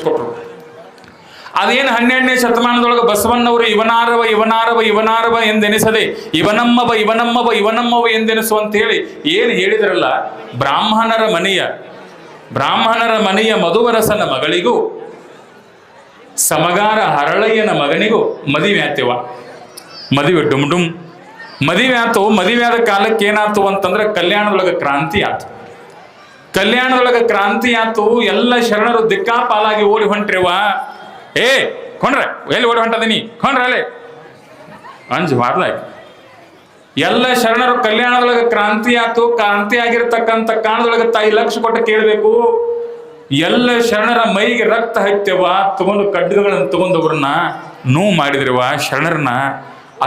ಕಳಿಸ್ಕೊಟ್ರು. ಅದೇನು 12ನೇ ಶತಮಾನದೊಳಗೆ ಬಸವಣ್ಣವರು ಇವನಾರವ ಎಂದೆನಿಸದೆ ಇವನಮ್ಮವ ಎಂದೆನಿಸುವಂತ ಹೇಳಿ ಏನು ಹೇಳಿದ್ರಲ್ಲ, ಬ್ರಾಹ್ಮಣರ ಮನೆಯ ಮಧುವರಸನ ಮಗಳಿಗೂ ಸಮಗಾರ ಹರಳಯ್ಯನ ಮಗನಿಗೂ ಮದುವೆ ಆತ್ಯವ. ಮದುವೆ ಡುಮ್ ಮದುವೆ ಆತು. ಮದುವೆ ಆದ ಕಾಲಕ್ಕೆ ಏನಾಯ್ತು ಅಂತಂದ್ರೆ ಕಲ್ಯಾಣದೊಳಗೆ ಕ್ರಾಂತಿ ಆತು. ಎಲ್ಲ ಶರಣರು ದಿಕ್ಕಾಪಾಲಾಗಿ ಓಡಿ ಹೊಂಟ್ರಿವ. ಕೊಂಡ್ರೆ ಎಲ್ಲಿ ಓಡಿ ಹೊಂಟದೀನಿ ಕೊಂಡ್ರೆ ಅಲ್ಲೇ ಅಂಜ್ ಮಾಡ್ಲಾಕ ಎಲ್ಲ ಶರಣರು ಕಲ್ಯಾಣದೊಳಗೆ ಕ್ರಾಂತಿ ಆತು. ಕ್ರಾಂತಿ ಆಗಿರ್ತಕ್ಕಂಥ ಕಾರಣದೊಳಗೆ ತಾಯಿ ಲಕ್ಷ ಕೊಟ್ಟು ಕೇಳಬೇಕು. ಎಲ್ಲ ಶರಣರ ಮೈಗೆ ರಕ್ತ ಹತ್ಯವ, ತಗೊಂಡು ಖಡ್ಗಗಳನ್ನು ತಗೊಂಡವ್ರನ್ನ ನೋವು ಮಾಡಿದ್ರವ. ಶರಣರನ್ನ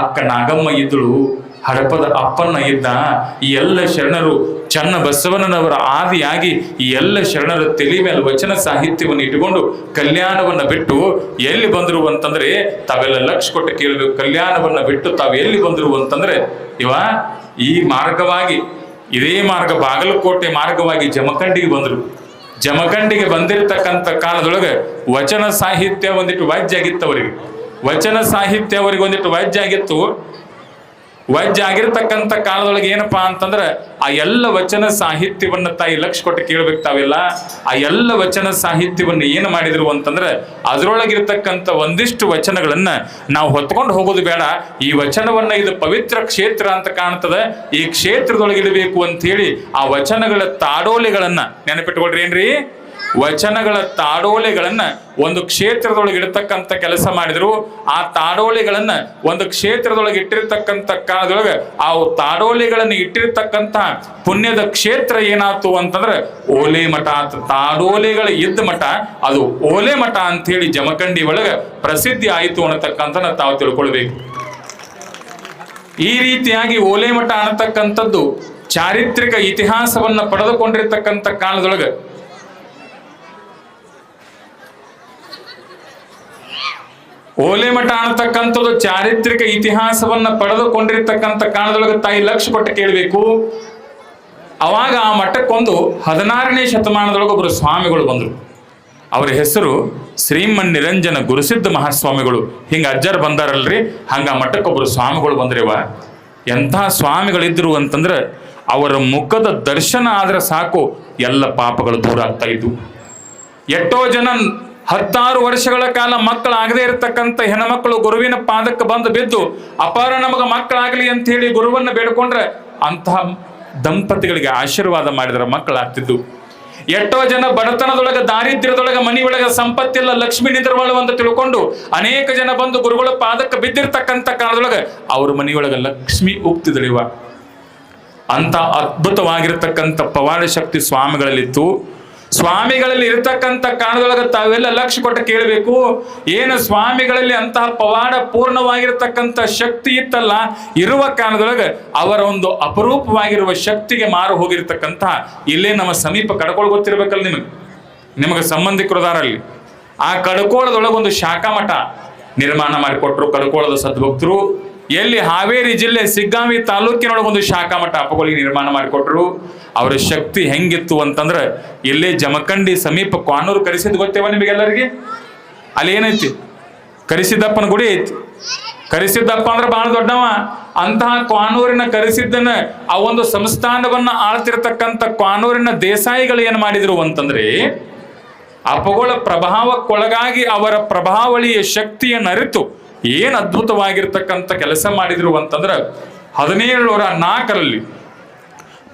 ಅಕ್ಕ ನಾಗಮ್ಮ ಇದ್ದಳು, ಹಡಪದ ಅಪ್ಪನ್ನ ಇದ್ದ. ಈ ಎಲ್ಲ ಶರಣರು ಚನ್ನ ಬಸವಣ್ಣನವರ ಆದಿಯಾಗಿ ಈ ಎಲ್ಲ ಶರಣರ ತಲೆ ಮೇಲೆ ವಚನ ಸಾಹಿತ್ಯವನ್ನು ಇಟ್ಟುಕೊಂಡು ಕಲ್ಯಾಣವನ್ನ ಬಿಟ್ಟು ಎಲ್ಲಿ ಬಂದರು ಅಂತಂದ್ರೆ, ತಾವೆಲ್ಲ ಲಕ್ಷ ಕೊಟ್ಟು ಕೇಳಬೇಕು. ಕಲ್ಯಾಣವನ್ನ ಬಿಟ್ಟು ತಾವು ಎಲ್ಲಿ ಬಂದರು ಅಂತಂದ್ರೆ ಈ ಮಾರ್ಗವಾಗಿ, ಇದೇ ಮಾರ್ಗ ಬಾಗಲಕೋಟೆ ಮಾರ್ಗವಾಗಿ ಜಮಖಂಡಿಗೆ ಬಂದರು. ಜಮಖಂಡಿಗೆ ಬಂದಿರತಕ್ಕಂಥ ಕಾಲದೊಳಗೆ ವಚನ ಸಾಹಿತ್ಯ ಒಂದಿಟ್ಟು ವಾಜ್ಯ ಆಗಿತ್ತು ಅವರಿಗೆ. ವಚನ ಸಾಹಿತ್ಯ ಅವರಿಗೆ ಒಂದಿಟ್ಟು ವಾಜ್ಯ ಆಗಿತ್ತು. ವಾಜ್ಯ ಆಗಿರ್ತಕ್ಕಂಥ ಕಾಲದೊಳಗೆ ಏನಪ್ಪಾ ಅಂತಂದ್ರೆ, ಆ ಎಲ್ಲ ವಚನ ಸಾಹಿತ್ಯವನ್ನ ತಾಯಿ ಲಕ್ಷ ಕೊಟ್ಟು ಕೇಳ್ಬೇಕು. ತಾವೆಲ್ಲ ಆ ಎಲ್ಲ ವಚನ ಸಾಹಿತ್ಯವನ್ನು ಏನು ಮಾಡಿದ್ರು ಅಂತಂದ್ರೆ, ಅದರೊಳಗಿರ್ತಕ್ಕಂಥ ಒಂದಿಷ್ಟು ವಚನಗಳನ್ನ ನಾವು ಹೊತ್ಕೊಂಡು ಹೋಗೋದು ಬೇಡ. ಈ ವಚನವನ್ನ ಇದು ಪವಿತ್ರ ಕ್ಷೇತ್ರ ಅಂತ ಕಾಣ್ತದೆ, ಈ ಕ್ಷೇತ್ರದೊಳಗಿಡಬೇಕು ಅಂತ ಹೇಳಿ ಆ ವಚನಗಳ ತಾಡೋಲೆಗಳನ್ನ ನೆನಪಿಟ್ಕೊಳ್ರಿ. ಏನ್ರಿ, ವಚನಗಳ ತಾಡೋಲೆಗಳನ್ನ ಒಂದು ಕ್ಷೇತ್ರದೊಳಗೆ ಇಡತಕ್ಕಂಥ ಕೆಲಸ ಮಾಡಿದ್ರು. ಆ ತಾಡೋಲೆಗಳನ್ನ ಒಂದು ಕ್ಷೇತ್ರದೊಳಗೆ ಇಟ್ಟಿರ್ತಕ್ಕಂಥ ಕಾಲದೊಳಗೆ ಆ ತಾಡೋಲೆಗಳನ್ನು ಇಟ್ಟಿರ್ತಕ್ಕಂಥ ಪುಣ್ಯದ ಕ್ಷೇತ್ರ ಏನಾಯ್ತು ಅಂತಂದ್ರೆ ಓಲೆ ಮಠ ಆತ. ತಾಡೋಲೆಗಳ ಇದ್ದ ಮಠ ಅದು ಓಲೆ ಮಠ ಅಂತ ಹೇಳಿ ಜಮಖಂಡಿ ಒಳಗೆ ಪ್ರಸಿದ್ಧಿ ಆಯಿತು ಅನ್ನತಕ್ಕಂಥ ತಾವು ತಿಳ್ಕೊಳ್ಬೇಕು. ಈ ರೀತಿಯಾಗಿ ಓಲೆ ಮಠ ಅನ್ನತಕ್ಕಂಥದ್ದು ಚಾರಿತ್ರಿಕ ಇತಿಹಾಸವನ್ನ ಪಡೆದುಕೊಂಡಿರ್ತಕ್ಕಂಥ ಕಾಲದೊಳಗೆ ಓಲೆ ಮಠ ಅನ್ನತಕ್ಕಂಥದ್ದು ಚಾರಿತ್ರಿಕ ಇತಿಹಾಸವನ್ನ ಪಡೆದುಕೊಂಡಿರ್ತಕ್ಕಂಥ ಕಾಲದೊಳಗೆ ತಾಯಿ ಲಕ್ಷ ಕೊಟ್ಟು ಕೇಳಬೇಕು. ಅವಾಗ ಆ ಮಠಕ್ಕೊಂದು 16ನೇ ಶತಮಾನದೊಳಗೆ ಒಬ್ಬರು ಸ್ವಾಮಿಗಳು ಬಂದರು. ಅವರ ಹೆಸರು ಶ್ರೀಮನ್ ನಿರಂಜನ ಗುರುಸಿದ್ಧ ಮಹಾಸ್ವಾಮಿಗಳು. ಹಿಂಗ ಅಜ್ಜರ್ ಬಂದಾರಲ್ರಿ, ಹಂಗ ಆ ಮಠಕ್ಕೊಬ್ಬರು ಸ್ವಾಮಿಗಳು ಬಂದ್ರಿವ. ಎಂಥ ಸ್ವಾಮಿಗಳಿದ್ರು ಅಂತಂದ್ರೆ, ಅವರ ಮುಖದ ದರ್ಶನ ಆದ್ರೆ ಸಾಕು ಎಲ್ಲ ಪಾಪಗಳು ದೂರ ಆಗ್ತಾ ಇದ್ವು. ಎಷ್ಟೋ ಜನ 16 ವರ್ಷಗಳ ಕಾಲ ಮಕ್ಕಳಾಗದೇ ಇರತಕ್ಕಂಥ ಹೆಣ್ಮಕ್ಳು ಗುರುವಿನ ಪಾದಕ್ಕೆ ಬಂದು ಬಿದ್ದು ಅಪಾರ ನಮಗ ಮಕ್ಕಳಾಗಲಿ ಅಂತ ಹೇಳಿ ಗುರುವನ್ನ ಬೇಡ್ಕೊಂಡ್ರೆ ಅಂತಹ ದಂಪತಿಗಳಿಗೆ ಆಶೀರ್ವಾದ ಮಾಡಿದ್ರ ಮಕ್ಕಳಾಗ್ತಿದ್ದು. ಎಷ್ಟೋ ಜನ ಬಡತನದೊಳಗೆ ದಾರಿದ್ರ್ಯದೊಳಗೆ ಮನೆಯೊಳಗೆ ಸಂಪತ್ತಿಲ್ಲ, ಲಕ್ಷ್ಮೀ ನಿದ್ರವಾಳು ಅಂತ ತಿಳ್ಕೊಂಡು ಅನೇಕ ಜನ ಬಂದು ಗುರುಗಳ ಪಾದಕ್ಕೆ ಬಿದ್ದಿರ್ತಕ್ಕಂಥ ಕಾಲದೊಳಗೆ ಅವ್ರ ಮನೆಯೊಳಗೆ ಲಕ್ಷ್ಮಿ ಉಕ್ತಿದಳಿವ. ಅಂತ ಅದ್ಭುತವಾಗಿರ್ತಕ್ಕಂಥ ಪವಾಡ ಶಕ್ತಿ ಸ್ವಾಮಿಗಳಲ್ಲಿತ್ತು. ಸ್ವಾಮಿಗಳಲ್ಲಿ ಇರತಕ್ಕಂಥ ಕಾರಣದೊಳಗೆ ತಾವೆಲ್ಲ ಲಕ್ಷ್ಯ ಕೊಟ್ಟು ಕೇಳಬೇಕು. ಏನು ಸ್ವಾಮಿಗಳಲ್ಲಿ ಅಂತಹ ಪವಾಡ ಪೂರ್ಣವಾಗಿರತಕ್ಕಂಥ ಶಕ್ತಿ ಇತ್ತಲ್ಲ, ಇರುವ ಕಾರಣದೊಳಗೆ ಅವರ ಒಂದು ಅಪರೂಪವಾಗಿರುವ ಶಕ್ತಿಗೆ ಮಾರು ಹೋಗಿರ್ತಕ್ಕಂಥ ಇಲ್ಲೇ ನಮ್ಮ ಸಮೀಪ ಕಡ್ಕೋಳ ಗೊತ್ತಿರ್ಬೇಕಲ್ಲ ನಿಮಗೆ ಸಂಬಂಧಿಕರದಾರಲ್ಲಿ. ಆ ಕಡ್ಕೋಳದೊಳಗೆ ಒಂದು ಶಾಖಾ ಮಠ ನಿರ್ಮಾಣ ಮಾಡಿಕೊಟ್ರು ಕಡ್ಕೋಳದ ಸದ್ಭಕ್ತರು. ಎಲ್ಲಿ ಹಾವೇರಿ ಜಿಲ್ಲೆ ಸಿಗ್ಗಾಂವಿ ತಾಲೂಕಿನೊಳಗೆ ಒಂದು ಶಾಖಾ ಮಠ ಅಪ್ಪಗಳಿಗೆ ನಿರ್ಮಾಣ ಮಾಡಿಕೊಟ್ರು. ಅವರ ಶಕ್ತಿ ಹೆಂಗಿತ್ತು ಅಂತಂದ್ರೆ, ಇಲ್ಲೇ ಜಮಖಂಡಿ ಸಮೀಪ ಕ್ವಾನೂರು ಕರಿಸಿದ್ದು ಗೊತ್ತೇವ ನಿಮಗೆಲ್ಲರಿಗೆ? ಅಲ್ಲಿ ಏನೈತಿ? ಕರಿಸಿದ್ದಪ್ಪನ ಗುಡಿ ಐತಿ. ಕರಿಸಿದ್ದಪ್ಪ ಅಂದ್ರೆ ಬಹಳ ದೊಡ್ಡವ. ಅಂತಹ ಕ್ವಾನೂರಿನ ಕರಿಸಿದ್ದನ ಆ ಒಂದು ಸಂಸ್ಥಾನವನ್ನ ಆಳ್ತಿರ್ತಕ್ಕಂಥ ಕ್ವಾನೂರಿನ ದೇಸಾಯಿಗಳು ಏನ್ ಮಾಡಿದ್ರು ಅಂತಂದ್ರೆ, ಅಪ್ಪಗಳ ಪ್ರಭಾವಕ್ಕೊಳಗಾಗಿ ಅವರ ಪ್ರಭಾವಳಿಯ ಶಕ್ತಿಯನ್ನು ಅರಿತು ಏನ್ ಅದ್ಭುತವಾಗಿರ್ತಕ್ಕಂಥ ಕೆಲಸ ಮಾಡಿದ್ರು ಅಂತಂದ್ರೆ, 1704ರಲ್ಲಿ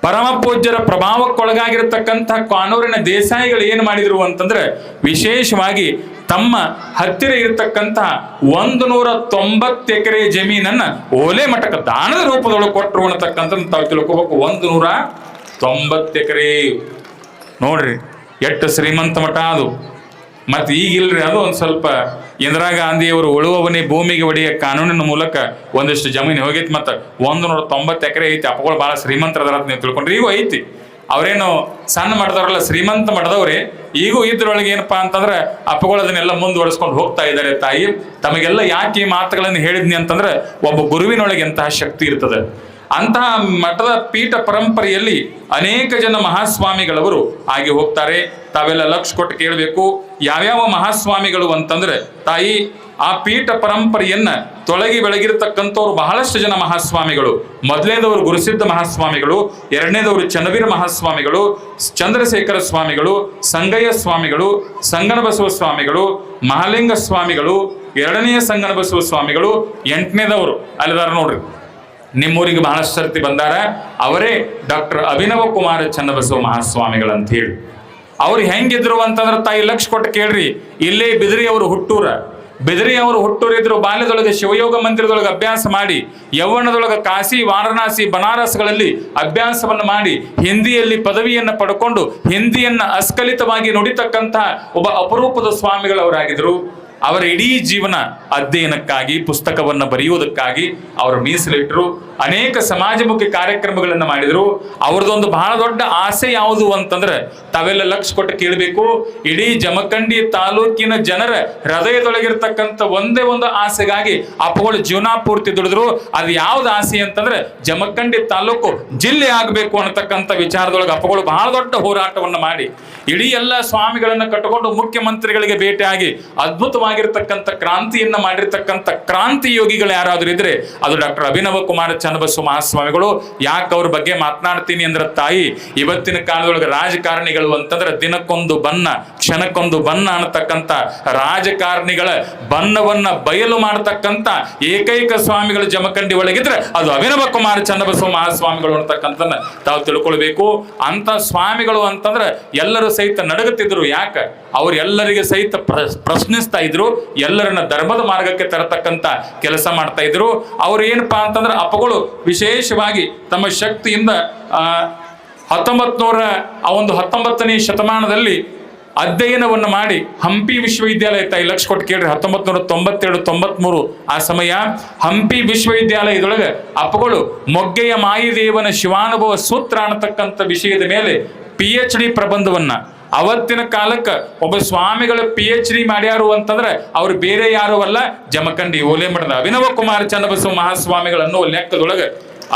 ಪರಮ ಪೂಜ್ಯರ ಪ್ರಭಾವಕ್ಕೊಳಗಾಗಿರ್ತಕ್ಕಂಥ ಕಾನೂರಿನ ದೇಸಾಯಿಗಳು ಏನ್ ಮಾಡಿದ್ರು ಅಂತಂದ್ರೆ, ವಿಶೇಷವಾಗಿ ತಮ್ಮ ಹತ್ತಿರ ಇರತಕ್ಕಂಥ 190 ಎಕರೆ ಜಮೀನನ್ನ ಓಲೆ ಮಠಕ್ಕೆ ದಾನದ ರೂಪದೊಳಗೆ ಕೊಟ್ಟರು ಅನ್ನತಕ್ಕಂಥ ತಾವು ತಿಳ್ಕೋಬೇಕು. 190 ಎಕರೆ ನೋಡ್ರಿ ಎಷ್ಟು ಶ್ರೀಮಂತ ಮಠ ಅದು. ಮತ್ತೆ ಈಗಿಲ್ರಿ, ಅದು ಒಂದು ಸ್ವಲ್ಪ ಇಂದಿರಾ ಗಾಂಧಿಯವರು ಉಳುವವನೇ ಭೂಮಿಗೆ ಒಡೆಯ ಕಾನೂನಿನ ಮೂಲಕ ಒಂದಿಷ್ಟು ಜಮೀನು ಹೋಗೈತಿ. ಮತ್ತೆ 190 ಎಕರೆ ಐತಿ. ಅಪ್ಪಗಳು ಬಹಳ ಶ್ರೀಮಂತರದಾರ ನೀವು ತಿಳ್ಕೊಂಡ್ರಿ. ಈಗೂ ಐತಿ, ಅವ್ರೇನು ಸಣ್ಣ ಮಠದವ್ರಲ್ಲ, ಶ್ರೀಮಂತ ಮಠದವ್ರೆ. ಈಗೂ ಇದ್ರೊಳಗೆ ಏನಪ್ಪಾ ಅಂತಂದ್ರೆ ಅಪ್ಪಗಳು ಅದನ್ನೆಲ್ಲ ಮುಂದುವರಿಸ್ಕೊಂಡು ಹೋಗ್ತಾ ಇದ್ದಾರೆ. ತಾಯಿ ತಮಗೆಲ್ಲ ಯಾಕೆ ಈ ಮಾತುಗಳನ್ನು ಹೇಳಿದ್ನಿ ಅಂತಂದ್ರೆ, ಒಬ್ಬ ಗುರುವಿನೊಳಗೆ ಎಂತಹ ಶಕ್ತಿ ಇರ್ತದೆ. ಅಂತಹ ಮಠದ ಪೀಠ ಪರಂಪರೆಯಲ್ಲಿ ಅನೇಕ ಜನ ಮಹಾಸ್ವಾಮಿಗಳವರು ಆಗಿ ಹೋಗ್ತಾರೆ. ತಾವೆಲ್ಲ ಲಕ್ಷ ಕೊಟ್ಟು ಕೇಳಬೇಕು. ಯಾವ್ಯಾವ ಮಹಾಸ್ವಾಮಿಗಳು ಅಂತಂದ್ರೆ ತಾಯಿ ಆ ಪೀಠ ಪರಂಪರೆಯನ್ನ ತೊಳಗಿ ಬೆಳಗಿರ್ತಕ್ಕಂಥವ್ರು ಬಹಳಷ್ಟು ಜನ ಮಹಾಸ್ವಾಮಿಗಳು. ಮೊದಲನೇದವರು ಗುರುಸಿದ್ಧ ಮಹಾಸ್ವಾಮಿಗಳು, ಎರಡನೇದವರು ಚನ್ನವೀರ ಮಹಾಸ್ವಾಮಿಗಳು, ಚಂದ್ರಶೇಖರ ಸ್ವಾಮಿಗಳು, ಸಂಗಯ್ಯ ಸ್ವಾಮಿಗಳು, ಸಂಗನಬಸವ ಸ್ವಾಮಿಗಳು, ಮಹಾಲಿಂಗ ಸ್ವಾಮಿಗಳು, ಎರಡನೆಯ ಸಂಗನಬಸವ ಸ್ವಾಮಿಗಳು, ಎಂಟನೇದವರು ಅಲ್ಲಿದಾರ ನೋಡ್ರಿ, ನಿಮ್ಮೂರಿಗೆ ಬಹಳಷ್ಟು ಸರ್ತಿ ಬಂದಾರ, ಅವರೇ ಡಾಕ್ಟರ್ ಅಭಿನವ ಕುಮಾರ ಚನ್ನಬಸವ ಮಹಾಸ್ವಾಮಿಗಳಂತ ಹೇಳಿ. ಅವ್ರು ಹೆಂಗಿದ್ರು ಅಂತಂದ್ರೆ ತಾಯಿ ಲಕ್ಷ ಕೊಟ್ಟು ಕೇಳ್ರಿ. ಇಲ್ಲೇ ಬಿದಿರಿ ಅವರು ಹುಟ್ಟೂರ, ಬಿದಿರಿ ಅವರು ಹುಟ್ಟೂರಿದ್ರು. ಬಾಲ್ಯದೊಳಗೆ ಶಿವಯೋಗ ಮಂದಿರದೊಳಗೆ ಅಭ್ಯಾಸ ಮಾಡಿ, ಯೌವನದೊಳಗೆ ಕಾಶಿ, ವಾರಣಾಸಿ, ಬನಾರಸ್ಗಳಲ್ಲಿ ಅಭ್ಯಾಸವನ್ನು ಮಾಡಿ, ಹಿಂದಿಯಲ್ಲಿ ಪದವಿಯನ್ನು ಪಡ್ಕೊಂಡು ಹಿಂದಿಯನ್ನ ಅಸ್ಖಲಿತವಾಗಿ ನುಡಿತಕ್ಕಂಥ ಒಬ್ಬ ಅಪರೂಪದ ಸ್ವಾಮಿಗಳವರಾಗಿದ್ರು. ಅವರ ಇಡೀ ಜೀವನ ಅಧ್ಯಯನಕ್ಕಾಗಿ, ಪುಸ್ತಕವನ್ನು ಬರೆಯುವುದಕ್ಕಾಗಿ ಅವರು ಮೀಸಲಿಟ್ಟರು. ಅನೇಕ ಸಮಾಜಮುಖಿ ಕಾರ್ಯಕ್ರಮಗಳನ್ನು ಮಾಡಿದರು. ಅವ್ರದ್ದೊಂದು ಬಹಳ ದೊಡ್ಡ ಆಸೆ ಯಾವುದು ಅಂತಂದ್ರೆ, ತಾವೆಲ್ಲ ಲಕ್ಷ ಕೊಟ್ಟು ಕೇಳಬೇಕು, ಇಡೀ ಜಮಖಂಡಿ ತಾಲೂಕಿನ ಜನರ ಹೃದಯದೊಳಗಿರ್ತಕ್ಕಂಥ ಒಂದೇ ಒಂದು ಆಸೆಗಾಗಿ ಅಪ್ಪಗಳು ಜೀವನ ಪೂರ್ತಿ ದುಡಿದ್ರು. ಅದು ಯಾವ್ದು ಆಸೆ ಅಂತಂದ್ರೆ, ಜಮಖಂಡಿ ತಾಲೂಕು ಜಿಲ್ಲೆ ಆಗಬೇಕು ಅನ್ನತಕ್ಕಂಥ ವಿಚಾರದೊಳಗೆ ಅಪ್ಪಗಳು ಬಹಳ ದೊಡ್ಡ ಹೋರಾಟವನ್ನು ಮಾಡಿ ಇಡೀ ಎಲ್ಲ ಸ್ವಾಮಿಗಳನ್ನ ಕಟ್ಟಿಕೊಂಡು ಮುಖ್ಯಮಂತ್ರಿಗಳಿಗೆ ಭೇಟಿಯಾಗಿ ಅದ್ಭುತವಾಗಿರ್ತಕ್ಕಂಥ ಕ್ರಾಂತಿಯನ್ನ ಮಾಡಿರ್ತಕ್ಕಂಥ ಕ್ರಾಂತಿ ಯೋಗಿಗಳು ಯಾರಾದ್ರೂ ಇದ್ರೆ ಅದು ಡಾಕ್ಟರ್ ಅಭಿನವ ಕುಮಾರ ಚನ್ನಬಸವ ಮಹಾಸ್ವಾಮಿಗಳು. ಯಾಕೆ ಅವ್ರ ಬಗ್ಗೆ ಮಾತನಾಡ್ತೀನಿ ಅಂದ್ರೆ ತಾಯಿ, ಇವತ್ತಿನ ಕಾಲದೊಳಗೆ ರಾಜಕಾರಣಿಗಳು ಅಂತಂದ್ರೆ ದಿನಕ್ಕೊಂದು ಬಣ್ಣ, ಕ್ಷಣಕ್ಕೊಂದು ಬಣ್ಣ ಅನ್ನತಕ್ಕಂಥ ರಾಜಕಾರಣಿಗಳ ಬಣ್ಣವನ್ನ ಬಯಲು ಮಾಡತಕ್ಕಂಥ ಏಕೈಕ ಸ್ವಾಮಿಗಳು ಜಮಖಂಡಿ ಒಳಗಿದ್ರೆ ಅದು ಅಭಿನವ ಕುಮಾರ ಚನ್ನಬಸವ ಮಹಾಸ್ವಾಮಿಗಳು ಅನ್ನತಕ್ಕಂಥನ್ನ ತಾವು ತಿಳ್ಕೊಳ್ಬೇಕು. ಅಂತ ಸ್ವಾಮಿಗಳು ಅಂತಂದ್ರೆ ಎಲ್ಲರೂ ಸಹಿತ ನಡಗುತ್ತಿದ್ರು. ಯಾಕೆ? ಅವ್ರು ಎಲ್ಲರಿಗೆ ಸಹಿತ ಪ್ರಶ್ನಿಸ್ತಾ ಇದ್ರು, ಎಲ್ಲರನ್ನ ಧರ್ಮದ ಮಾರ್ಗಕ್ಕೆ ತರತಕ್ಕಂತ ಕೆಲಸ ಮಾಡ್ತಾ ಇದ್ರು. ಅವ್ರು ಏನಪ್ಪಾ ಅಂತಂದ್ರೆ ಅಪ್ಪಗಳು ವಿಶೇಷವಾಗಿ ತಮ್ಮ ಶಕ್ತಿಯಿಂದ 19ನೇ ಶತಮಾನದಲ್ಲಿ ಅಧ್ಯಯನವನ್ನು ಮಾಡಿ ಹಂಪಿ ವಿಶ್ವವಿದ್ಯಾಲಯ, ತಾಯಿ ಲಕ್ಷ ಕೊಟ್ಟು ಕೇಳ್ರಿ, 1992-93 ಆ ಸಮಯ ಹಂಪಿ ವಿಶ್ವವಿದ್ಯಾಲಯದೊಳಗೆ ಅಪ್ಪಗಳು ಮೊಗ್ಗೆಯ ಮಾಯಿದೇವನ ಶಿವಾನುಭವ ಸೂತ್ರ ಅನ್ನತಕ್ಕಂಥ ವಿಷಯದ ಮೇಲೆ PhD ಪ್ರಬಂಧವನ್ನ, ಅವತ್ತಿನ ಕಾಲಕ್ಕೆ ಒಬ್ಬ ಸ್ವಾಮಿಗಳ PhD ಮಾಡ್ಯಾರು ಅಂತಂದ್ರೆ ಅವ್ರು ಬೇರೆ ಯಾರು ಅಲ್ಲ, ಜಮಖಂಡಿ ಓಲೆಮಠದ ಅಭಿನವ ಕುಮಾರ ಚನ್ನಬಸವ ಮಹಾಸ್ವಾಮಿಗಳನ್ನು ಲೆಕ್ಕದೊಳಗೆ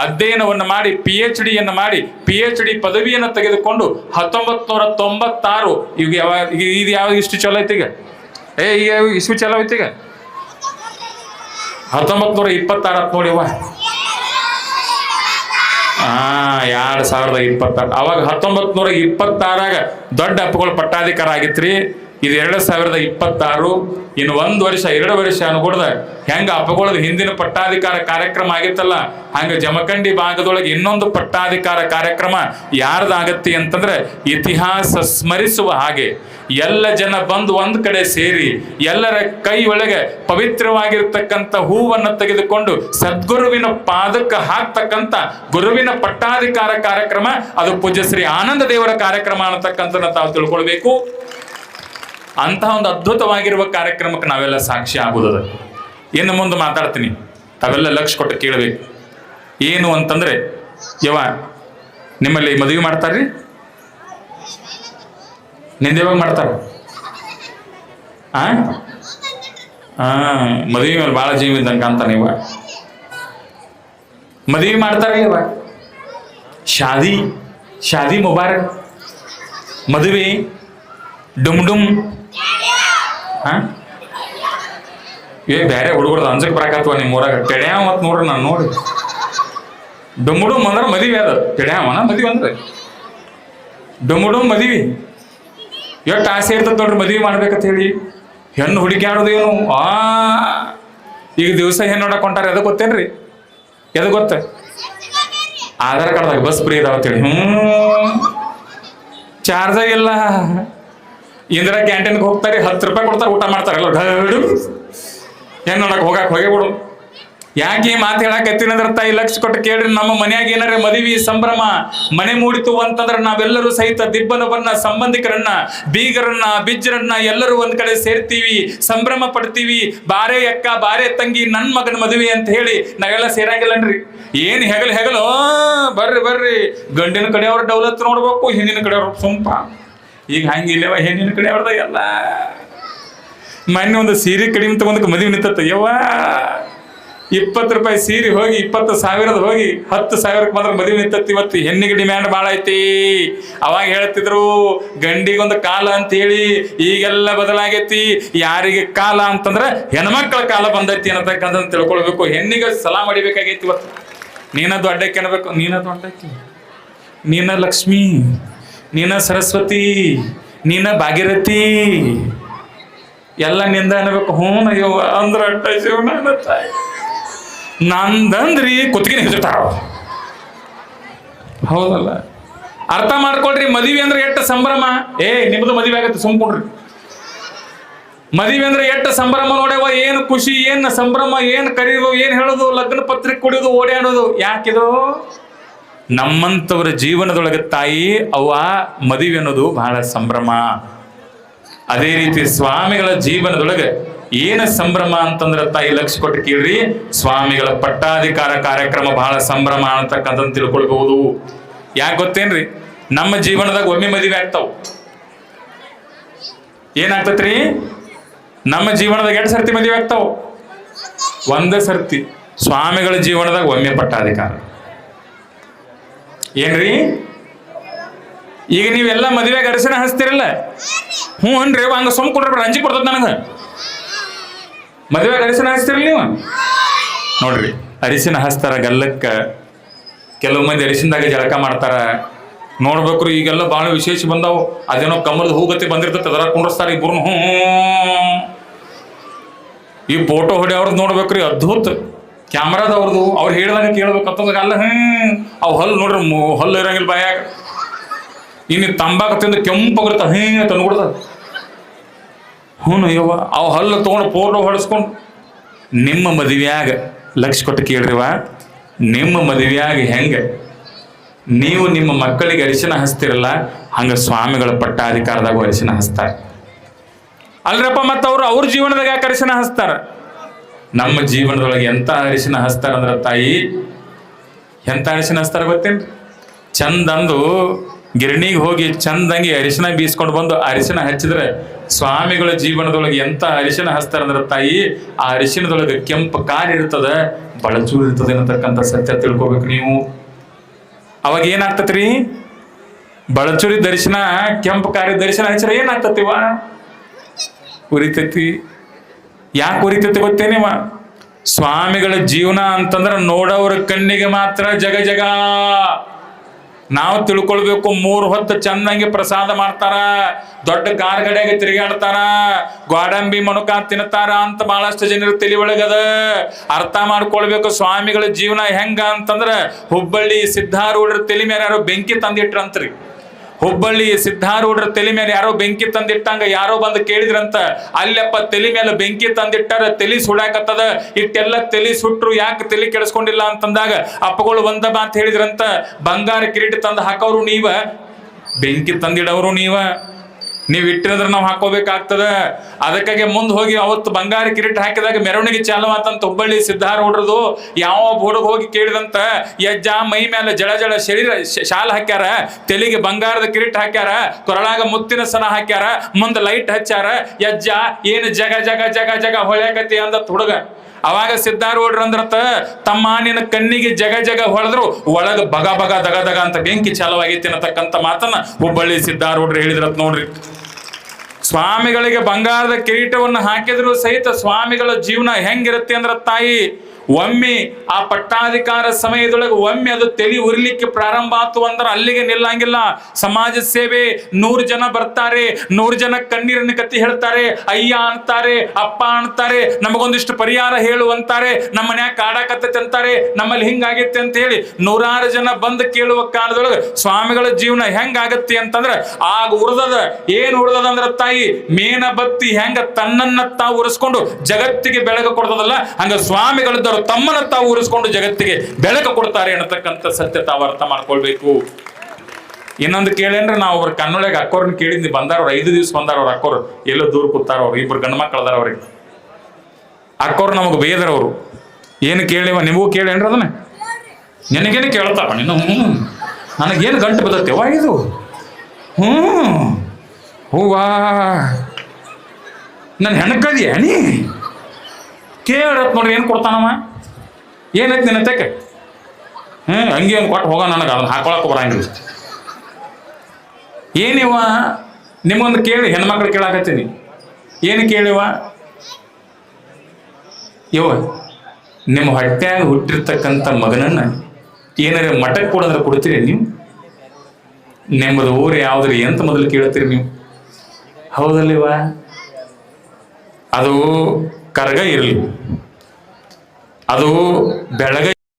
ಅಧ್ಯಯನವನ್ನು ಮಾಡಿ PhDಯನ್ನು ಮಾಡಿ PhD ಪದವಿಯನ್ನು ತೆಗೆದುಕೊಂಡು 1996 ಈಗ ಇದು ಯಾವ ಇಷ್ಟು ಚಲೋ ಐತಿ ಈಗ, ಈಗ ಇಷ್ಟು ಚಲೋ ಐತಿ ಈಗ 1926 ನೋಡಿವ 2026. ಅವಾಗ 1926 ದೊಡ್ಡ ಅಪ್ಪಗಳು ಪಟ್ಟಾಧಿಕಾರ ಆಗಿತ್ರಿ. ಇದು 2026. ಇನ್ನು 1 ವರ್ಷ 2 ವರ್ಷ ಅನ್ಕೊಡ್ದ ಹೆಂಗ ಅಪ್ಪಗಳದ ಹಿಂದಿನ ಪಟ್ಟಾಧಿಕಾರ ಕಾರ್ಯಕ್ರಮ ಆಗಿತ್ತಲ್ಲ, ಹಂಗ ಜಮಖಂಡಿ ಭಾಗದೊಳಗೆ ಇನ್ನೊಂದು ಪಟ್ಟಾಧಿಕಾರ ಕಾರ್ಯಕ್ರಮ ಯಾರ್ದಾಗತ್ತಿ ಅಂತಂದ್ರೆ, ಇತಿಹಾಸ ಸ್ಮರಿಸುವ ಹಾಗೆ ಎಲ್ಲ ಜನ ಬಂದು ಒಂದ್ ಕಡೆ ಸೇರಿ ಎಲ್ಲರ ಕೈ ಒಳಗೆ ಪವಿತ್ರವಾಗಿರ್ತಕ್ಕಂಥ ಹೂವನ್ನು ತೆಗೆದುಕೊಂಡು ಸದ್ಗುರುವಿನ ಪಾದಕ್ಕೆ ಹಾಕ್ತಕ್ಕಂಥ ಗುರುವಿನ ಪಟ್ಟಾಧಿಕಾರ ಕಾರ್ಯಕ್ರಮ, ಅದು ಪೂಜ್ಯ ಶ್ರೀ ಆನಂದ ದೇವರ ಕಾರ್ಯಕ್ರಮ ಅನ್ನತಕ್ಕಂಥನ್ನ ತಾವು ತಿಳ್ಕೊಳ್ಬೇಕು. ಅಂತಹ ಒಂದು ಅದ್ಭುತವಾಗಿರುವ ಕಾರ್ಯಕ್ರಮಕ್ಕೆ ನಾವೆಲ್ಲ ಸಾಕ್ಷಿ ಆಗುವುದ. ಇನ್ನು ಮುಂದೆ ಮಾತಾಡ್ತೀನಿ, ತಾವೆಲ್ಲ ಲಕ್ಷ ಕೊಟ್ಟು ಕೇಳಬೇಕು. ಏನು ಅಂತಂದ್ರೆ, ನಿಮ್ಮಲ್ಲಿ ಮದುವೆ ಮಾಡ್ತಾರ್ರಿ? ನಿಂದ ಯಾವಾಗ ಮಾಡ್ತಾರ? ಮದುವೆ ಮೇಲೆ ಭಾಳ ಜೀವ ಇದ್ದಂಗ ಅಂತ ನೀವ ಮದುವೆ ಮಾಡ್ತಾರ ಇವ ಶಾದಿ ಮುಬಾರಕ್. ಮದುವೆ ಡುಮ್ ಡುಮ್ ಬೇರೆ ಹುಡುಗರ್ದು ಅಂಜಕ್ ಬರಾಕತ್ವ ನಿಮ್ಮ ಊರಾಗ. ಟೆಡ್ಯಾವ ಮತ್ ನೋಡ್ರಿ, ನಾನು ನೋಡಿ ಡುಮ್ ಡುಮ್ ಅಂದ್ರೆ ಮದುವೆ, ಅದು ಟೆಡ್ಯಾವನ ಮದುವೆ ಅಂದ್ರೆ ಡುಮ್ ಡುಮ್ ಮದುವೆ. ಎಷ್ಟು ಆಸೆ ಇರ್ತದೆ ನೋಡ್ರಿ ಮದುವೆ ಮಾಡ್ಬೇಕಂತ ಹೇಳಿ. ಹೆಣ್ಣು ಹುಡುಕ್ಯಾಡೋದೇನು ಈಗ ದಿವಸ ಹೆಣ್ಣು ನೋಡಕ್ ಹೊಂಟಾರ. ಎದಕ್ ಗೊತ್ತೇನ್ರಿ? ಎದಕ್ ಗೊತ್ತ? ಆಧಾರ್ ಕಾರ್ಡ್ದಾಗ ಬಸ್ ಫ್ರೀ ಇದಾವತ್ತೇಳಿ. ಚಾರ್ಜ ಇಲ್ಲ. ಇಂದಿರಾ ಕ್ಯಾಂಟೀನ್ಗೆ ಹೋಗ್ತಾರೆ, 10 ರೂಪಾಯಿ ಕೊಡ್ತಾರೆ, ಊಟ ಮಾಡ್ತಾರೆ. ಎಲ್ಲ ಹೆಣ್ಣು ನೋಡಕ್ ಹೋಗೇ ಬಿಡು. ಯಾಕೆ ಈ ಮಾತು ಹೇಳಕತ್ತೀನಂದ್ರ ತಾಯಿ ಲಕ್ಷ ಕೊಟ್ಟು ಕೇಳ್ರಿ. ನಮ್ಮ ಮನ್ಯಾಗ ಏನಾರ ಮದುವೆ ಸಂಭ್ರಮ ಮನೆ ಮೂಡಿತು ಅಂತಂದ್ರೆ ನಾವೆಲ್ಲರೂ ಸಹಿತ ದಿಬ್ಬನವನ್ನ, ಸಂಬಂಧಿಕರನ್ನ, ಬೀಗರನ್ನ, ಬಿಜ್ಜರನ್ನ ಎಲ್ಲರೂ ಒಂದ್ ಕಡೆ ಸೇರ್ತೀವಿ, ಸಂಭ್ರಮ ಪಡ್ತೀವಿ. ಬಾರೇ ಅಕ್ಕ, ಬಾರೇ ತಂಗಿ, ನನ್ ಮಗನ ಮದುವೆ ಅಂತ ಹೇಳಿ ನಾವೆಲ್ಲ ಸೇರಂಗಿಲ್ಲನ್ರಿ. ಏನ್ ಹೆಗಲು ಬರ್ರಿ ಗಂಡಿನ ಕಡೆಯವ್ರ ಡೌಲತ್ ನೋಡ್ಬೇಕು, ಹೆಣ್ಣಿನ ಕಡೆಯವ್ರ ಸುಂಪ. ಈಗ ಹಂಗಿಲ್ಲವ, ಹೆಣ್ಣಿನ ಕಡೆಯವ್ರದ ಎಲ್ಲ. ಮೊನ್ನೆ ಒಂದು ಸೀರೆ ಕಡಿಮೆ ತಗೊಂಡಕ್ಕೆ ಮದುವೆ ನಿಂತತ್ತ. 20 ರೂಪಾಯಿ ಸೀರೆ ಹೋಗಿ 20,000 ಹೋಗಿ 10,000ಕ್ಕೆ ಮಾತ್ರ ಮದುವೆ ನಿಂತತಿ. ಇವತ್ತು ಹೆಣ್ಣಿಗೆ ಡಿಮ್ಯಾಂಡ್ ಭಾಳ ಐತಿ. ಅವಾಗ ಹೇಳ್ತಿದ್ರು ಗಂಡಿಗೊಂದು ಕಾಲ ಅಂತ ಹೇಳಿ. ಈಗೆಲ್ಲ ಬದಲಾಗೈತಿ. ಯಾರಿಗೆ ಕಾಲ ಅಂತಂದ್ರೆ ಹೆಣ್ಮಕ್ಳ ಕಾಲ ಬಂದೈತಿ ಅನ್ನತಕ್ಕಂಥ ತಿಳ್ಕೊಳ್ಬೇಕು. ಹೆಣ್ಣಿಗೆ ಸಲಾ ಮಾಡಿಬೇಕಾಗೈತಿ. ಇವತ್ತು ನೀನ ದೊಡ್ಡಕ್ಕೆ ಅನ್ಬೇಕು. ನೀನ ದೊಡ್ಡಕ್ಕೆ, ನೀನ ಲಕ್ಷ್ಮಿ, ನೀನ ಸರಸ್ವತಿ, ನೀನ ಭಾಗೀರಥಿ, ಎಲ್ಲ ನಿಂದ ಅನ್ಬೇಕು. ಅಯ್ಯೋ ಅಂದ್ರ ಅಟ್ಟ ಜೀವನ ತಾಯಿ ನಂದಂದ್ರಿ ಕುತ್ತಿಗೆ ಹಿಡಿತಾರ. ಹೌದಲ್ಲ? ಅರ್ಥ ಮಾಡ್ಕೊಳ್ರಿ. ಮದುವೆ ಅಂದ್ರೆ ಎಷ್ಟು ಸಂಭ್ರಮ. ನಿಮ್ದು ಮದುವೆ ಆಗತ್ತೆ ಸುಮ್ಕೊಂಡ್ರಿ. ಮದುವೆ ಅಂದ್ರೆ ಎಷ್ಟು ಸಂಭ್ರಮ ನೋಡ್ಯವ. ಏನು ಖುಷಿ, ಏನು ಸಂಭ್ರಮ, ಏನು ಕರೆಯೋದು, ಏನು ಹೇಳೋದು, ಲಗ್ನ ಪತ್ರಿಕೆ ಕೊಡೋದು, ಓಡಾಡೋದು. ಯಾಕಿದು? ನಮ್ಮಂತವರ ಜೀವನದೊಳಗೆ ತಾಯಿ ಅವ್ವ ಮದುವೆ ಅನ್ನೋದು ಬಹಳ ಸಂಭ್ರಮ. ಅದೇ ರೀತಿ ಸ್ವಾಮಿಗಳ ಜೀವನದೊಳಗೆ ಏನ ಸಂಭ್ರಮ ಅಂತಂದ್ರೆ ತಾಯಿ ಲಕ್ಷ ಕೊಟ್ಟು ಕೇಳ್ರಿ. ಸ್ವಾಮಿಗಳ ಪಟ್ಟಾಧಿಕಾರ ಕಾರ್ಯಕ್ರಮ ಬಹಳ ಸಂಭ್ರಮ ಅನ್ನತಕ್ಕಂಥ ತಿಳ್ಕೊಳ್ಬಹುದು. ಯಾಕೆ ಗೊತ್ತೇನ್ರಿ? ನಮ್ಮ ಜೀವನದಾಗ ಒಮ್ಮೆ ಮದುವೆ ಆಗ್ತಾವ. ಏನಾಗ್ತತ್ರಿ? ನಮ್ಮ ಜೀವನದಾಗ 2 ಸರ್ತಿ ಮದುವೆ ಆಗ್ತಾವ. ಒಂದೇ ಸರ್ತಿ. ಸ್ವಾಮಿಗಳ ಜೀವನದಾಗ ಒಮ್ಮೆ ಪಟ್ಟಾಧಿಕಾರ. ಏನ್ರಿ? ಈಗ ನೀವೆಲ್ಲ ಮದುವೆಗೆ ಅರಿಶಿನ ಹಚ್ತಿರಲ್ಲ? ಅನ್ರಿ ಹಂಗ ಸೊಮ್ ಕೊಡ್ರಿ. ಅಂಜಿ ಕೊಡ್ತದ ನನಗ. ಮದುವೆಗೆ ಅರಿಶಿನ ಹಚ್ತಿರಲ್ಲ ನೀವು? ನೋಡ್ರಿ, ಅರಿಶಿನ ಹಚ್ತಾರ ಗಲ್ಲಕ್ಕ. ಕೆಲವು ಮಂದಿ ಅರಿಶಿನದಾಗ ಜಳಕ ಮಾಡ್ತಾರ. ನೋಡ್ಬೇಕ್ರಿ ಈಗೆಲ್ಲ ಬಹಳ ವಿಶೇಷ ಬಂದಾವು. ಅದೇನೋ ಕಮಲದ ಹೂಗತಿ ಬಂದಿರ್ತೈತೆ, ಅದರ ಕುಂಡ್ರಸ್ತಾರ ಇಬ್ಬರು. ಈ ಫೋಟೋ ಹೊಡೆಯವ್ರದ್ದು ನೋಡ್ಬೇಕ್ರಿ, ಅದ್ಭುತ. ಕ್ಯಾಮ್ರಾದವ್ರದ್ದು ಅವ್ರು ಹೇಳ್ದಂಗೆ ಕೇಳ್ಬೇಕಂತಂದಾಗ ಅಲ್ಲ. ಅವು ಹಲ್ಲು ನೋಡ್ರಿ, ಹಲ್ಲು ಇರಂಗಿಲ್ಲ ಬಾಯಾಗ. ಇನ್ನು ತಂಬಾಕು ತಿಂದು ಕೆಂಪಾಗಿರ್ತ ಅಂತ ನೋಡ್ದ. ಅಯ್ಯವ್ವ ಅವು ಹಲ್ಲು ತೊಗೊಂಡು ಫೋಟೋ ಹೊಡೆಸ್ಕೊಂಡು. ನಿಮ್ಮ ಮದುವೆಯಾಗ ಲಕ್ಷ ಕೊಟ್ಟು ಕೇಳ್ರಿವ, ನಿಮ್ಮ ಮದುವೆಯಾಗ ಹೆಂಗೆ ನೀವು ನಿಮ್ಮ ಮಕ್ಕಳಿಗೆ ಅರಿಶಿನ ಹಚ್ತಿರಲ್ಲ, ಹಂಗ ಸ್ವಾಮಿಗಳ ಪಟ್ಟಾಧಿಕಾರದಾಗ ಅರಿಶಿನ ಹಚ್ತಾರೆ ಅಲ್ರಪ್ಪ. ಮತ್ತು ಅವ್ರ ಜೀವನದಾಗ ಯಾಕೆ ಅರಿಶಿನ ಹಚ್ತಾರ? ನಮ್ಮ ಜೀವನದೊಳಗೆ ಎಂತ ಅರಿಶಿನ ಹಚ್ತಾರ ಅಂದ್ರ ತಾಯಿ, ಎಂತ ಅರಿಶಿನ ಹಚ್ತಾರ ಗೊತ್ತೇನ್ರಿ? ಚಂದಂದು ಗಿರಣಿಗೆ ಹೋಗಿ ಚಂದಂಗಿ ಅರಿಶಿನ ಬೀಸ್ಕೊಂಡು ಬಂದು ಅರಿಶಿನ ಹಚ್ಚಿದ್ರೆ ಸ್ವಾಮಿಗಳ ಜೀವನದೊಳಗೆ ಎಂತ ಅರಿಶಿನ ಹಚ್ತಾರ ಅಂದ್ರ ತಾಯಿ, ಆ ಅರಿಶಿನದೊಳಗೆ ಕೆಂಪು ಕಾರ್ ಇರ್ತದ, ಬಳಚೂರು ಇರ್ತದೆ ಅನ್ನತಕ್ಕಂಥ ಸತ್ಯ ತಿಳ್ಕೊಬೇಕು ನೀವು. ಅವಾಗ ಏನಾಗ್ತತ್ರಿ? ಬಳಚೂರಿ ದರ್ಶನ, ಕೆಂಪು ಕಾರಿ ದರ್ಶನ ಹಚ್ಚಿರ ಏನಾಗ್ತತಿವ? ಉರಿತೈತಿ. ಯಾಕೆ ಉರಿತೈತಿ ಗೊತ್ತೇನಿವ? ಸ್ವಾಮಿಗಳ ಜೀವನ ಅಂತಂದ್ರೆ ನೋಡೋರ ಕಣ್ಣಿಗೆ ಮಾತ್ರ ಜಗ ಜಗ. ನಾವು ತಿಳ್ಕೊಳ್ಬೇಕು. 3 ಹೊತ್ತು ಚಂದಂಗೆ ಪ್ರಸಾದ ಮಾಡ್ತಾರ, ದೊಡ್ಡ ಕಾರ್ಗಡೆಗೆ ತಿರುಗಾಡ್ತಾರ, ಗೋಡಂಬಿ ಮನುಕ ತಿನ್ತಾರ ಅಂತ ಬಹಳಷ್ಟು ಜನರು ತಲೆ ಒಳಗದ. ಅರ್ಥ ಮಾಡ್ಕೊಳ್ಬೇಕು ಸ್ವಾಮಿಗಳ ಜೀವನ ಹೆಂಗ ಅಂತಂದ್ರ, ಹುಬ್ಬಳ್ಳಿ ಸಿದ್ಧಾರೂಢರ ತಲೆ ಮೇಲೆ ಯಾರೋ ಬೆಂಕಿ ತಂದಿಟ್ರಂತ್ರಿ. ಹುಬ್ಬಳ್ಳಿ ಸಿದ್ಧಾರೂಢರ ತಲೆ ಮೇಲೆ ಯಾರೋ ಬೆಂಕಿ ತಂದಿಟ್ಟಂಗ ಯಾರೋ ಬಂದು ಕೇಳಿದ್ರಂತ, ಅಲ್ಲಪ್ಪ ತಲೆ ಮೇಲೆ ಬೆಂಕಿ ತಂದಿಟ್ಟಾರ, ತಲೆ ಸುಡಾಕತ್ತದ, ಇಟ್ಟೆಲ್ಲ ತಲೆ ಸುಟ್ರು, ಯಾಕೆ ತಲೆ ಕೆಡಿಸ್ಕೊಂಡಿಲ್ಲ ಅಂತಂದಾಗ ಅಪ್ಪಗಳು ಒಂದ ಮಾತು ಹೇಳಿದ್ರಂತ, ಬಂಗಾರ ಕಿರೀಟ ತಂದು ಹಾಕೋರು ನೀವ, ಬೆಂಕಿ ತಂದಿಡವರು ನೀವು ಇಟ್ಟಿರಂದ್ರೆ ನಾವು ಹಾಕೋಬೇಕಾಗ್ತದ. ಅದಕ್ಕಾಗಿ ಮುಂದೆ ಹೋಗಿ ಅವತ್ತು ಬಂಗಾರ ಕಿರೀಟ ಹಾಕಿದಾಗ ಮೆರವಣಿಗೆ ಚಾಲು ಆತಂತ ಹುಬ್ಬಳ್ಳಿ ಸಿದ್ಧಾರೂಢರದು. ಯಾವ ಹುಡುಗ ಹೋಗಿ ಕೇಳಿದಂತ, ಯಜ್ಜ ಮೈ ಮೇಲೆ ಜಳ ಜಳ ಶರೀರ ಶಾಲ್ ಹಾಕ್ಯಾರ, ತೆಲಿಗೆ ಬಂಗಾರದ ಕಿರೀಟ ಹಾಕ್ಯಾರ, ಕೊರಳಾಗ ಮುತ್ತಿನ ಸನ ಹಾಕ್ಯಾರ, ಮುಂದೆ ಲೈಟ್ ಹಚ್ಚಾರ, ಯಜ್ಜ ಏನು ಜಗ ಜಗ ಜಗ ಜಗ ಹೊಳ್ಯಾಕತಿ ಅಂದತ್ ಹುಡುಗ. ಅವಾಗ ಸಿದ್ಧಾರೂಢರು ಅಂದ್ರತ, ತಮ್ಮ ನಿನ್ನ ಕಣ್ಣಿಗೆ ಜಗ ಜಗ ಹೊಳೆದ್ರು ಒಳಗ ಬಗ ಬಗ ದಗ ದಗ ಅಂತ ಬೆಂಕಿ ಚಾಲವಾಗೈತಿ ಅನ್ನತಕ್ಕಂಥ ಮಾತನ್ನ ಹುಬ್ಬಳ್ಳಿ ಸಿದ್ಧಾರೂಢರು ಹೇಳಿದ್ರತ್ ನೋಡ್ರಿ. ಸ್ವಾಮಿಗಳಿಗೆ ಬಂಗಾರದ ಕಿರೀಟವನ್ನು ಹಾಕಿದ್ರು ಸಹಿತ ಸ್ವಾಮಿಗಳ ಜೀವನ ಹೆಂಗಿರುತ್ತೆ ಅಂದ್ರ ತಾಯಿ, ಒಮ್ಮೆ ಆ ಪಟ್ಟಾಧಿಕಾರ ಸಮಯದೊಳಗೆ ಒಮ್ಮೆ ಅದು ತಲೆ ಉರಿಲಿಕ್ಕೆ ಪ್ರಾರಂಭ ಆತು ಅಂದ್ರೆ ಅಲ್ಲಿಗೆ ನಿಲ್ಲಂಗಿಲ್ಲ. ಸಮಾಜ ಸೇವೆ, 100 ಜನ ಬರ್ತಾರೆ, 100 ಜನ ಕಣ್ಣೀರಿನ ಕತ್ತಿ ಹೇಳ್ತಾರೆ, ಅಯ್ಯ ಅಂತಾರೆ, ಅಪ್ಪ ಅಂತಾರೆ, ನಮಗೊಂದಿಷ್ಟು ಪರಿಹಾರ ಹೇಳು ಅಂತಾರೆ, ನಮ್ಮ ಮನ್ಯಾಗ ಕಾಡಾಕತ್ತೈತೆ ಅಂತಾರೆ, ನಮ್ಮಲ್ಲಿ ಹಿಂಗಾಗೈತೆ ಅಂತ ಹೇಳಿ 100 ಜನ ಬಂದು ಕೇಳುವ ಕಾಲದೊಳಗೆ ಸ್ವಾಮಿಗಳ ಜೀವನ ಹೆಂಗಾಗತ್ತೆ ಅಂತಂದ್ರೆ, ಆಗ ಉರ್ದದ ಏನ್ ಉರ್ದದ ಅಂದ್ರ ತಾಯಿ, ಮೇನ ಬತ್ತಿ ಹೆಂಗ ತನ್ನನ್ನ ತಾವು ಉರಿಸ್ಕೊಂಡು ಜಗತ್ತಿಗೆ ಬೆಳಕು ಕೊಡ್ತದಲ್ಲ, ಹಂಗ ಸ್ವಾಮಿಗಳ ತಮ್ಮನ್ನ ತಾವು ಉರಿಸ್ಕೊಂಡು ಜಗತ್ತಿಗೆ ಬೆಳಕು ಕೊಡ್ತಾರೆ ಅನ್ನತಕ್ಕಂಥ ಸತ್ಯ ತಾವು ಅರ್ಥ ಮಾಡ್ಕೊಳ್ಬೇಕು. ಇನ್ನೊಂದು ಕೇಳೇನ್ರಿ, ನಾವು ಅವ್ರ ಕಣ್ಣೊಳಗೆ ಅಕ್ಕೋರ್ನ ಕೇಳಿದ್ವಿ, ಬಂದಾರ ಅವ್ರು 5 ದಿವಸ ಬಂದಾರ. ಅವ್ರ ಅಕ್ಕೋರು ಎಲ್ಲೋ ದೂರ ಕೂತಾರ, ಅವ್ರು 2 ಗಂಡು ಮಕ್ಕಳು ಅದಾರ. ಅವ್ರಿಗೆ ಅಕ್ಕೋರು ನಮಗೆ ಬೇದರವರು. ಏನು ಕೇಳಿವ ನಿಮಗೂ ಕೇಳೇನ್ರಿ? ಅದನ್ನ ನಿನಗೇನು ಕೇಳ್ತಾರ ನೀನು? ನನಗೇನು ಗಂಟು ಬದತ್ತೇವ ಇದು? ಹೂವಾ ನನ್ನ ಹೆಣಕದಿಯ ನೀ ಕೇಳತ್ ನೋಡ್ರಿ, ಏನು ಕೊಡ್ತಾನವ? ಏನೈತಿ ನಿನ್ನ ತೆಕ್ಕೆ ಅಂಗಿ ಒಂದು ಕೊಟ್ಟು ಹೋಗೋ ನನಗೆ ಅದನ್ನ ಹಾಕೊಳಕ್ಕೆ ಬರಂಗಿಲ್ಲ. ಏನಿವ ನಿಮ್ಮೊಂದು ಕೇಳಿ ಹೆಣ್ಮಕ್ಳು ಕೇಳಾಕತ್ತೀನಿ, ಏನು ಕೇಳಿವ ಇವ ನಿಮ್ಮ ಹೊಟ್ಟ್ಯಾಗ ಹುಟ್ಟಿರ್ತಕ್ಕಂಥ ಮಗನನ್ನ ಏನಾರ ಮಠಕ್ಕೆ ಕೊಡಂದ್ರೆ ಕೊಡ್ತೀರಿ ನೀವು? ನಿಮ್ಮದು ಊರು ಯಾವ್ದ್ರಿ ಅಂತ ಮೊದಲು ಕೇಳ್ತೀರಿ ನೀವು, ಹೌದಲ್ಲಿವ? ಅದು ಕರ್ಗ ಇರಲಿ, ಅದು ಬೆಳಗ